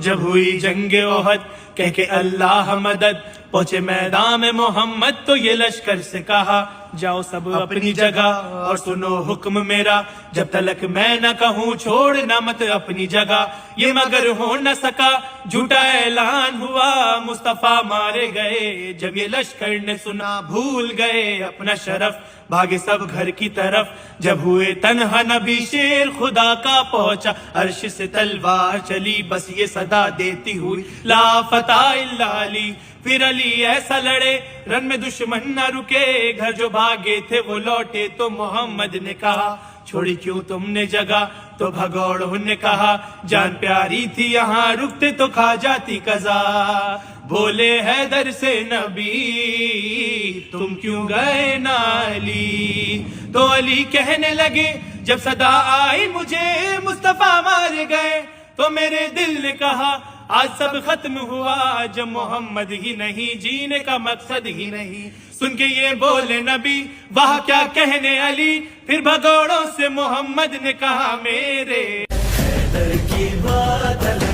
جب ہوئی جنگ احد کہہ کے اللہ مدد، پہنچے میدان میں محمد تو یہ لشکر سے کہا جاؤ سب اپنی جگہ اور سنو حکم میرا، جب تلک میں نہ کہوں چھوڑنا مت اپنی جگہ، یہ مگر ہو نہ سکا جھوٹا اعلان ہوا، مصطفیٰ مارے گئے جب یہ لشکر نے سنا، بھول گئے اپنا شرف بھاگے سب گھر کی طرف، جب ہوئے تنہا نبی شیر خدا کا پہنچا، عرش سے تلوار چلی بس یہ صدا دیتی ہوئی لا فتح الا علی، پھر علی ایسا لڑے رن میں دشمن نہ رکے، گھر جو بھاگے تھے وہ لوٹے تو محمد نے کہا چھوڑی کیوں تم نے جگہ، تو بھگوڑوں نے کہا جان پیاری تھی یہاں رکتے تو کھا جاتی قضا، بولے حیدر سے نبی تم کیوں گئے نہ علی، تو علی کہنے لگے جب صدا آئی مجھے مصطفیٰ مارے گئے، تو میرے دل نے کہا آج سب ختم ہوا، جب محمد ہی نہیں جینے کا مقصد ہی نہیں، سن کے یہ بولے نبی وہاں کیا کہنے علی، پھر بھگوڑوں سے محمد نے کہا میرے حیدر کی بات